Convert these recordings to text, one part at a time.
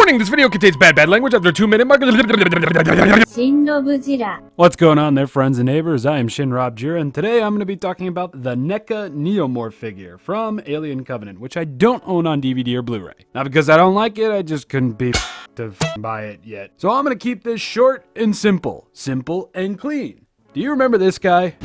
Warning, this video contains bad language after 2-minute mark. ShinRobjira. What's going on there, friends and neighbors? I am ShinRobjira, and today I'm going to be talking about the NECA Neomorph figure from Alien Covenant, which I don't own on DVD or Blu-ray. Not because I don't like it, I just couldn't be to buy it yet. So I'm going to keep this short and simple. Simple and clean. Do you remember this guy?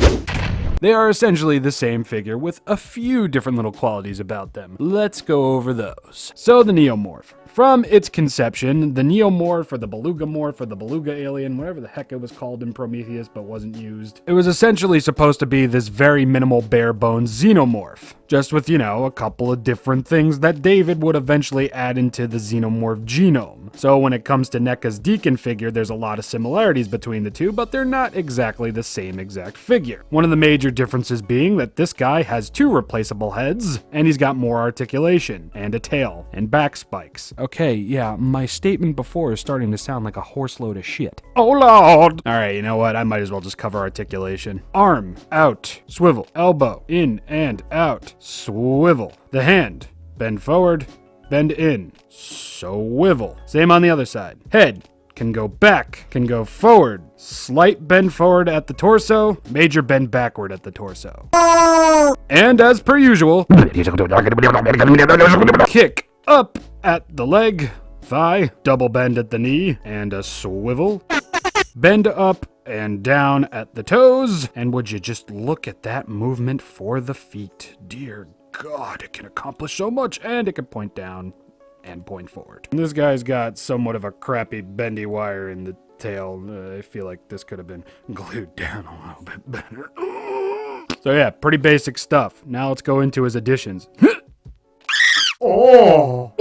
They are essentially the same figure with a few different little qualities about them. Let's go over those. So the Neomorph. From its conception, the Neomorph or the Belugamorph or the Beluga alien, whatever the heck it was called in Prometheus but wasn't used, it was essentially supposed to be this very minimal bare bones xenomorph. Just with, a couple of different things that David would eventually add into the xenomorph genome. So when it comes to NECA's Deacon figure, there's a lot of similarities between the two, but they're not exactly the same exact figure. One of the major differences being that this guy has 2 replaceable heads, and he's got more articulation, and a tail, and back spikes. Okay, yeah, my statement before is starting to sound like a horse load of shit. Oh lord! Alright, you know what, I might as well just cover articulation. Arm, out, swivel, elbow, in and out, swivel. The hand, bend forward, bend in, swivel. Same on the other side. Head, can go back, can go forward. Slight bend forward at the torso, major bend backward at the torso. And as per usual, kick up at the leg, thigh, double bend at the knee, and a swivel. Bend up and down at the toes. And would you just look at that movement for the feet? Dear God, it can accomplish so much, and it can point down and point forward. This guy's got somewhat of a crappy bendy wire in the tail. I feel like this could have been glued down a little bit better. So yeah, pretty basic stuff. Now let's go into his additions. Oh!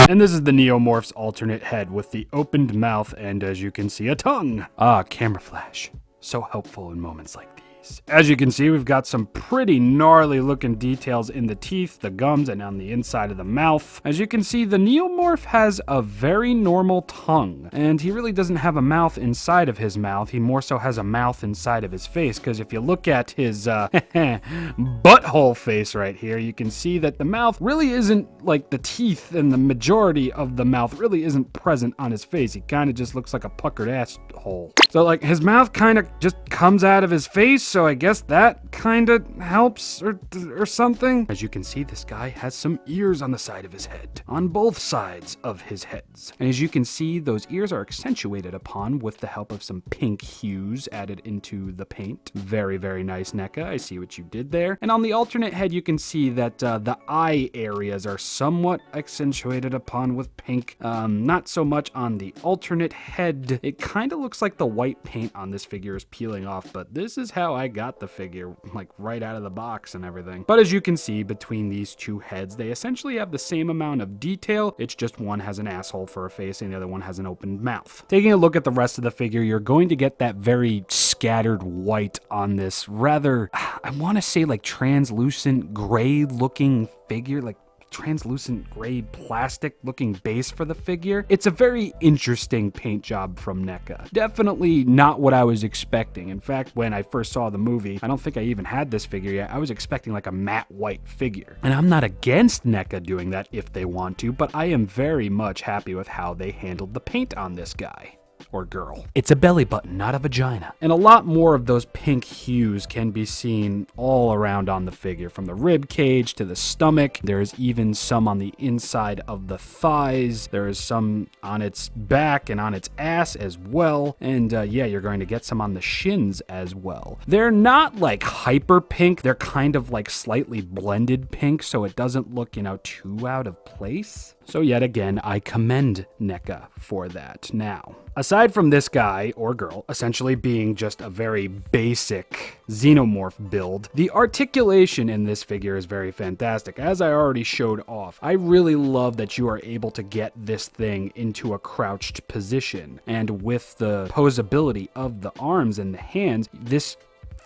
And this is the Neomorph's alternate head with the opened mouth and, as you can see, a tongue. Ah, camera flash. So helpful in moments like these. As you can see, we've got some pretty gnarly looking details in the teeth, the gums, and on the inside of the mouth. As you can see, the Neomorph has a very normal tongue, and he really doesn't have a mouth inside of his mouth. He more so has a mouth inside of his face, because if you look at his butthole face right here, you can see that the mouth really isn't like the teeth, and the majority of the mouth really isn't present on his face. He kind of just looks like a puckered ass hole. So like his mouth kind of just comes out of his face, so I guess that kind of helps or something. As you can see, this guy has some ears on the side of his head, on both sides of his heads. And as you can see, those ears are accentuated upon with the help of some pink hues added into the paint. Very, very nice, NECA. I see what you did there. And on the alternate head, you can see that the eye areas are somewhat accentuated upon with pink. Not so much on the alternate head. It kind of looks like the white paint on this figure is peeling off, but this is how I got the figure, like right out of the box and everything. But as you can see, between these two heads, they essentially have the same amount of detail. It's just one has an asshole for a face and the other one has an open mouth. Taking a look at the rest of the figure, you're going to get that very scattered white on this rather, I want to say like translucent gray looking figure, like translucent gray plastic looking base for the figure. It's a very interesting paint job from NECA. Definitely not what I was expecting. In fact, when I first saw the movie, I don't think I even had this figure yet. I was expecting like a matte white figure. And I'm not against NECA doing that if they want to, but I am very much happy with how they handled the paint on this guy. Or girl. It's a belly button, not a vagina. And a lot more of those pink hues can be seen all around on the figure, from the rib cage to the stomach. There's even some on the inside of the thighs. There is some on its back and on its ass as well. And yeah, you're going to get some on the shins as well. They're not like hyper pink. They're kind of like slightly blended pink, so it doesn't look, too out of place. So yet again, I commend NECA for that. Now, aside from this guy or girl essentially being just a very basic xenomorph build, the articulation in this figure is very fantastic. As I already showed off, I really love that you are able to get this thing into a crouched position. And with the posability of the arms and the hands, this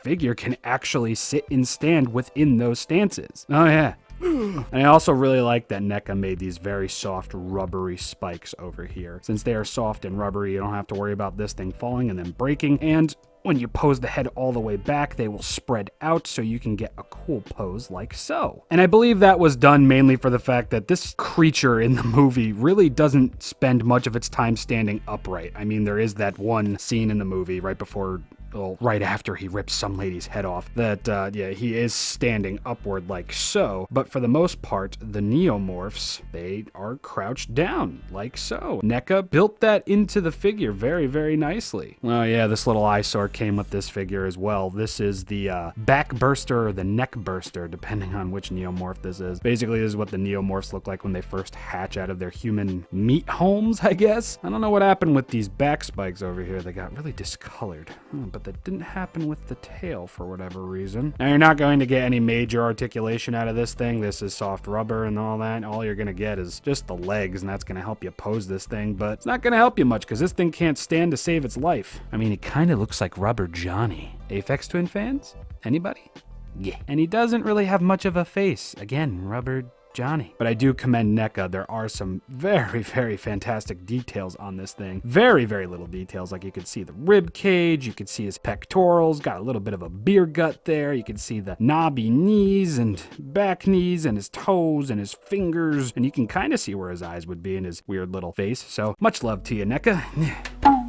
figure can actually sit and stand within those stances. Oh yeah. And I also really like that NECA made these very soft rubbery spikes over here. Since they are soft and rubbery, you don't have to worry about this thing falling and then breaking. And when you pose the head all the way back, they will spread out so you can get a cool pose like so. And I believe that was done mainly for the fact that this creature in the movie really doesn't spend much of its time standing upright. I mean, there is that one scene in the movie right before, well, right after he rips some lady's head off, that, yeah, he is standing upward like so. But for the most part, the Neomorphs, they are crouched down like so. NECA built that into the figure very, very nicely. Oh yeah, this little eyesore came with this figure as well. This is the Backburster or the Neckburster, depending on which Neomorph this is. Basically, this is what the Neomorphs look like when they first hatch out of their human meat homes, I guess. I don't know what happened with these back spikes over here. They got really discolored. But that didn't happen with the tail for whatever reason. Now, you're not going to get any major articulation out of this thing. This is soft rubber and all that. All you're going to get is just the legs, and that's going to help you pose this thing, but it's not going to help you much because this thing can't stand to save its life. I mean, it kind of looks like Rubber Johnny. Aphex Twin fans? Anybody? Yeah. And he doesn't really have much of a face. Again, Rubber Johnny. But I do commend NECA. There are some very, very fantastic details on this thing. Very, very little details. Like you could see the rib cage, you could see his pectorals, got a little bit of a beer gut there. You can see the knobby knees and back knees and his toes and his fingers. And you can kind of see where his eyes would be in his weird little face. So much love to you, NECA.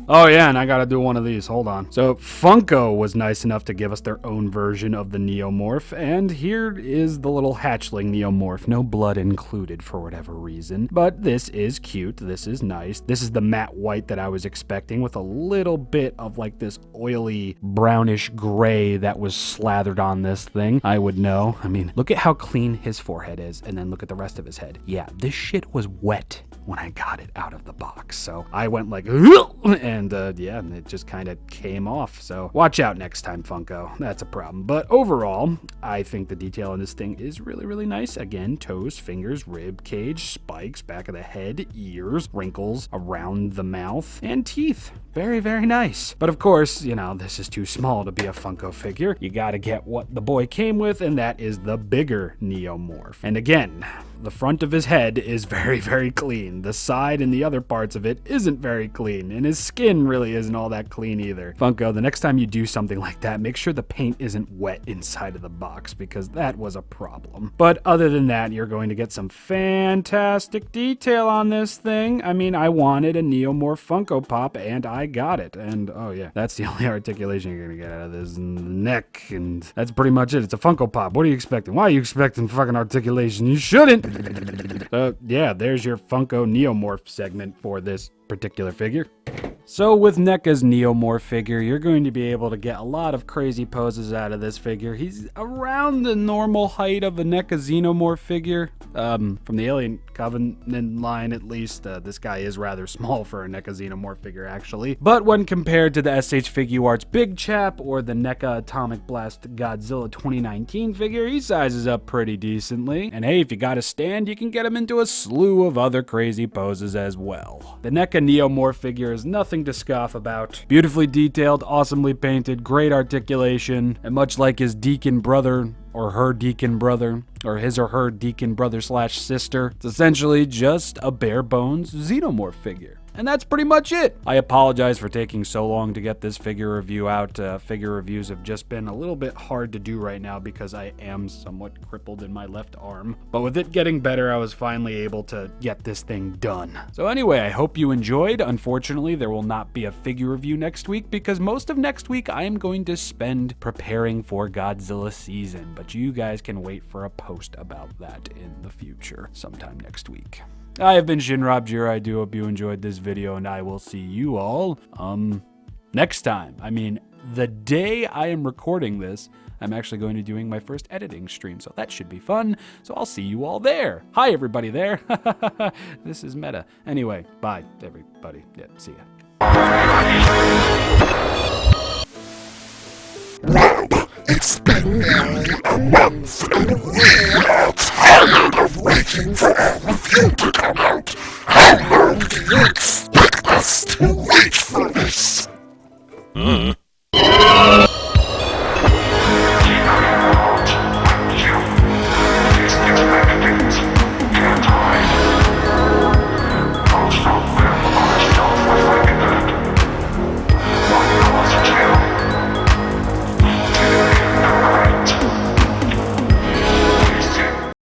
Oh yeah, and I gotta do one of these, hold on. So Funko was nice enough to give us their own version of the Neomorph, and here is the little hatchling Neomorph. No blood included for whatever reason, but this is cute, this is nice. This is the matte white that I was expecting with a little bit of like this oily brownish gray that was slathered on this thing. I would know. I mean, look at how clean his forehead is, and then look at the rest of his head. Yeah, this shit was wet when I got it out of the box, so I went like, and yeah, it just kind of came off. So watch out next time, Funko. That's a problem. But overall, I think the detail on this thing is really, really nice. Again, toes, fingers, rib cage, spikes, back of the head, ears, wrinkles around the mouth, and teeth. Very, very nice. But of course, you know, this is too small to be a Funko figure. You gotta get what the boy came with, and that is the bigger Neomorph. And again, the front of his head is very, very clean. The side and the other parts of it isn't very clean, and his skin really isn't all that clean either. Funko, the next time you do something like that, make sure the paint isn't wet inside of the box, because that was a problem. But other than that, you're going to get some fantastic detail on this thing. I mean, I wanted a Neomorph Funko Pop, and I got it. And oh yeah, that's the only articulation you're gonna get out of this, and the neck, and that's pretty much it. It's a Funko Pop. What are you expecting? Why are you expecting fucking articulation? You shouldn't. So yeah, there's your Funko Neomorph segment for this particular figure. So with NECA's Neomorph figure, you're going to be able to get a lot of crazy poses out of this figure. He's around the normal height of a NECA Xenomorph figure, from the Alien Covenant line at least. This guy is rather small for a NECA Xenomorph figure, actually. But when compared to the SH Figuarts Big Chap or the NECA Atomic Blast Godzilla 2019 figure, he sizes up pretty decently. And hey, if you got a stand, you can get him into a slew of other crazy poses as well. The NECA Neomorph figure is nothing to scoff about. Beautifully detailed, awesomely painted, great articulation, and much like his deacon brother, or her deacon brother, or his or her deacon brother slash sister, it's essentially just a bare bones Xenomorph figure. And that's pretty much it. I apologize for taking so long to get this figure review out. Figure reviews have just been a little bit hard to do right now because I am somewhat crippled in my left arm. But with it getting better, I was finally able to get this thing done. So anyway, I hope you enjoyed. Unfortunately, there will not be a figure review next week because most of next week I am going to spend preparing for Godzilla season. But you guys can wait for a post about that in the future sometime next week. I have been ShinRobjira. I do hope you enjoyed this video, and I will see you all, next time. I mean, the day I am recording this, I'm actually going to be doing my first editing stream, so that should be fun. So I'll see you all there. Hi, everybody there. This is meta. Anyway, bye, everybody. Yeah, see ya. Well, it's been nearly a month, and we are tired of waiting for our review to come out. How long do you